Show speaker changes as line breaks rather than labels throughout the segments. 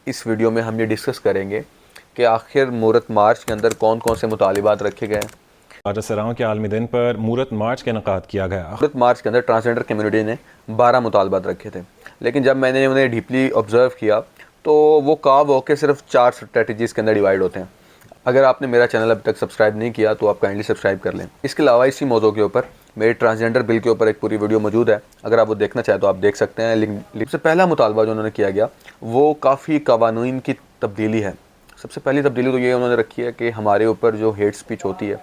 इस वीडियो में हम ये डिस्कस करेंगे कि आखिर मूरत मार्च के अंदर कौन कौन से मुतालिबात रखे गए।
राजसराओं के आलमी दिन पर मूरत मार्च का इनेकाद किया गया।
मूरत मार्च के अंदर ट्रांसजेंडर कम्युनिटी ने 12 मुतालबात रखे थे, लेकिन जब मैंने उन्हें डीपली ऑब्जर्व किया तो वो काव होकर सिर्फ 4 स्ट्रेटजीज़ के अंदर डिवाइड होते हैं। अगर आपने मेरा चैनल अभी तक सब्सक्राइब नहीं किया तो आप काइंडली सब्सक्राइब कर लें। इसके अलावा इसी मौजू के ऊपर मेरे ट्रांसजेंडर बिल के ऊपर एक पूरी वीडियो मौजूद है, अगर आप वो देखना चाहें तो आप देख सकते हैं। सबसे पहला मुतालबा जो उन्होंने किया गया वो काफ़ी कवानीन की तब्दीली है। सबसे पहली तब्दीली तो ये उन्होंने रखी है कि हमारे ऊपर जो हेट स्पीच होती है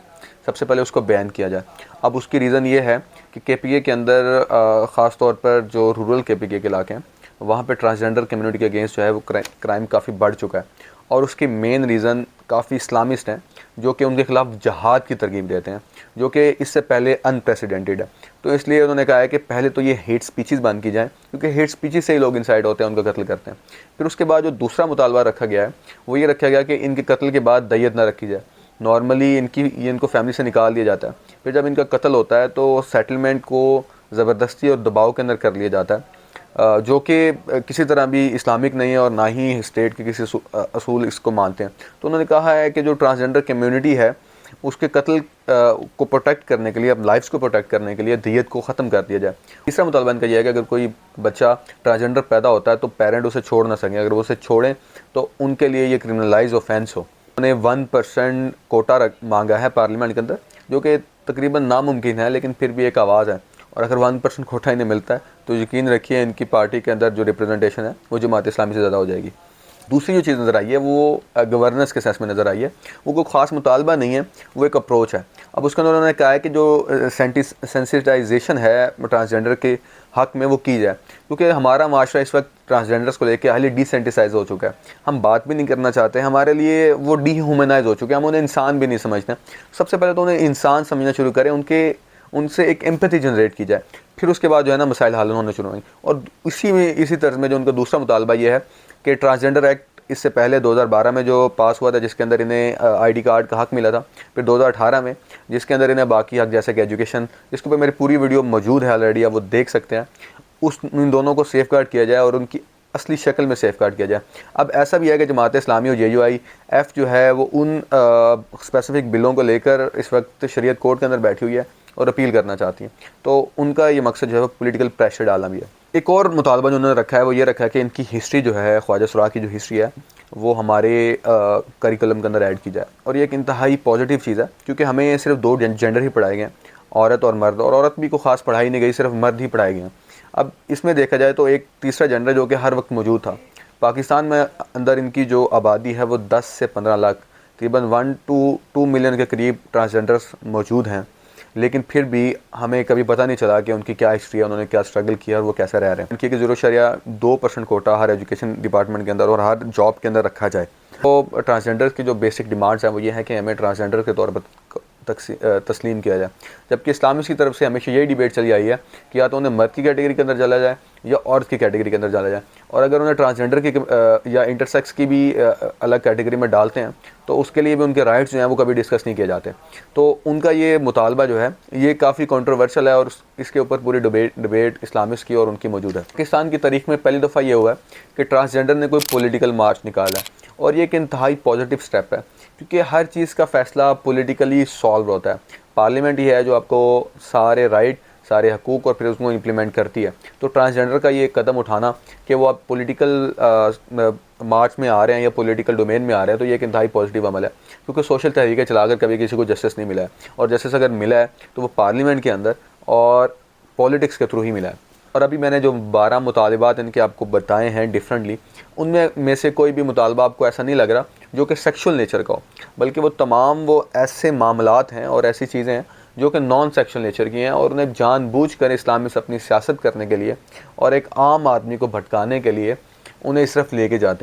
सबसे पहले उसको बैन किया जाए। अब उसकी रीज़न ये है कि KPA के अंदर ख़ास तौर पर जो रूरल KPA के इलाके हैं वहाँ पे ट्रांसजेंडर कम्युनिटी के अगेंस्ट जो है वो क्राइम काफ़ी बढ़ चुका है, और उसकी मेन रीज़न काफ़ी इस्लामिस्ट हैं जो कि उनके ख़िलाफ़ जहाद की तरगीब देते हैं, जो कि इससे पहले अनप्रेसिडेंटेड है। तो इसलिए उन्होंने कहा है कि पहले तो ये हेट स्पीचेस बंद की जाएँ, क्योंकि हेट स्पीचेस से ही लोग इंसाइड होते हैं, उनका कत्ल करते हैं। फिर उसके बाद जो दूसरा मुतालबा रखा गया है वो ये रखा गया कि इनके कत्ल के बाद दैयत ना रखी जाए। नॉर्मली इनको फैमिली से निकाल दिया जाता है, फिर जब इनका कत्ल होता है तो सेटलमेंट को ज़बरदस्ती और दबाव के अंदर कर लिया जाता है, जो कि किसी तरह भी इस्लामिक नहीं है और ना ही स्टेट के किसी असूल इसको मानते हैं। तो उन्होंने कहा है कि जो ट्रांसजेंडर कम्युनिटी है उसके कत्ल को प्रोटेक्ट करने के लिए, अब लाइफ्स को प्रोटेक्ट करने के लिए दियत को ख़त्म कर दिया जाए। तीसरा मुतालबा इनका यह है कि अगर कोई बच्चा ट्रांसजेंडर पैदा होता है तो पेरेंट उसे छोड़ ना सकें, अगर वो उसे छोड़ें तो उनके लिए ये क्रिमिनलाइज ऑफेंस हो। उन्होंने 1% कोटा मांगा है पार्लियामेंट के अंदर, जो कि तकरीबन नामुमकिन है, लेकिन फिर भी एक आवाज़ है। और अगर 1% कोटा इन्हें मिलता है तो यकीन रखिए इनकी पार्टी के अंदर जो रिप्रेजेंटेशन है वो जमात इस्लामी से ज़्यादा हो जाएगी। दूसरी जो चीज़ नज़र आई है वो गवर्नेंस के सेंस में नज़र आई है। वो कोई ख़ास मुतालबा नहीं है, वो एक अप्रोच है। अब उसके अंदर उन्होंने कहा है कि जो सेंसिटाइजेशन है ट्रांसजेंडर के हक़ में वो की जाए, क्योंकि हमारा माशरा इस वक्त ट्रांसजेंडर्स को लेकर हाईली डिसेंटिसाइज हो चुका है। हम बात भी नहीं करना चाहते, हमारे लिए वो डीह्यूमनाइज हो चुके हैं, हम उन्हें इंसान भी नहीं समझते। सबसे पहले तो उन्हें इंसान समझना शुरू करें, उनसे एक एम्पैथी जनरेट की जाए, फिर उसके बाद जो है ना मसाइल हल होने शुरू होंगे। और इसी तर्ज में जो उनका दूसरा मुतालबा ये है कि ट्रांसजेंडर एक्ट इससे पहले 2012 में जो पास हुआ था, जिसके अंदर इन्हें ID कार्ड का हक़ मिला था, फिर 2018 में जिसके अंदर इन्हें बाकी हक़ जैसे कि एजुकेशन, जिसके ऊपर मेरी पूरी वीडियो मौजूद है ऑलरेडी, आप वो देख सकते हैं, इन दोनों को सेफ़ गार्ड किया जाए और उनकी असली शक्ल में सेफ़ गार्ड किया जाए। अब ऐसा भी है कि जमात इस्लामी और JUIF जो है वो उन स्पेसिफिक बिलों को लेकर इस वक्त शरीयत कोर्ट के अंदर बैठी हुई है और अपील करना चाहती हैं। तो उनका ये मकसद जो है वो पॉलिटिकल प्रेशर डालना भी है। एक और मुतालबा जो उन्होंने रखा है वो ये रखा है कि इनकी हिस्ट्री जो है, ख्वाजा सुराग की जो हिस्ट्री है वो हमारे करिकुलम के अंदर ऐड की जाए। और ये एक इंतहाई पॉजिटिव चीज़ है, क्योंकि हमें सिर्फ 2 जेंडर ही पढ़ाए गए हैं, औरत और मर्द, और औरत भी को ख़ास पढ़ाई नहीं गई, सिर्फ मर्द ही पढ़ाए गए हैं। अब इसमें देखा जाए तो एक तीसरा जेंडर जो कि हर वक्त मौजूद था। पाकिस्तान में अंदर इनकी जो आबादी है वो 10 से 15 लाख, तकरीबन 1 to 2 मिलियन के करीब ट्रांसजेंडर्स मौजूद हैं, लेकिन फिर भी हमें कभी पता नहीं चला कि उनकी क्या हिस्ट्री है, उन्होंने क्या स्ट्रगल किया और वो कैसे रह रहे हैं। उनकी 0.2% कोटा हर एजुकेशन डिपार्टमेंट के अंदर और हर जॉब के अंदर रखा जाए। तो ट्रांसजेंडर की जो बेसिक डिमांड्स हैं वो ये है कि हमें ट्रांसजेंडर के तौर पर तस्लीम किया जाए, जबकि इस्लामी की तरफ से हमेशा यही डिबेट चली आई है कि या तो उन्हें मर्द की कैटेगरी के अंदर डाला जाए या औरत की कैटेगरी के अंदर डाला जाए, और अगर उन्हें ट्रांसजेंडर की या इंटरसेक्स की भी अलग कैटेगरी में डालते हैं तो उसके लिए भी उनके राइट्स जो हैं वो कभी डिस्कस नहीं किए जाते। तो उनका ये मुतालबा जो है ये काफ़ी कंट्रोवर्शियल है, और इसके ऊपर पूरी डिबेट इस्लामिस्ट की और उनकी मौजूद है। पाकिस्तान की तारीख में पहली दफ़ा ये हुआ है कि ट्रांसजेंडर ने कोई पॉलिटिकल मार्च निकाला है, और ये एक इंतहाई पॉजिटिव स्टेप है, क्योंकि हर चीज़ का फ़ैसला पॉलिटिकली सॉल्व होता है। पार्लियामेंट ही है जो आपको सारे राइट, सारे हकूक़ और फिर उसको इम्प्लीमेंट करती है। तो ट्रांसजेंडर का ये कदम उठाना कि वो आप पॉलिटिकल मार्च में आ रहे हैं या पॉलिटिकल डोमेन में आ रहे हैं, तो ये एक इंतहाई पॉजिटिव अमल है, क्योंकि सोशल तहरीकें चलाकर कभी किसी को जस्टिस नहीं मिला है, और जस्टिस अगर मिला है तो वो पार्लियामेंट के अंदर और पॉलिटिक्स के थ्रू ही मिला है। और अभी मैंने जो 12 मुतालबात इनके आपको बताए हैं डिफरेंटली, उनमें से कोई भी मुतालबा आपको ऐसा नहीं लग रहा जो कि सेक्शुअल नेचर का हो, बल्कि वो तमाम वो ऐसे मामलात हैं और ऐसी चीज़ें हैं जो कि नॉन सेक्शुअल नेचर की हैं, और उन्हें जानबूझकर इस्लाम में अपनी सियासत करने के लिए और एक आम आदमी को भटकाने के लिए उन्हें इस तरफ लेके जाते हैं।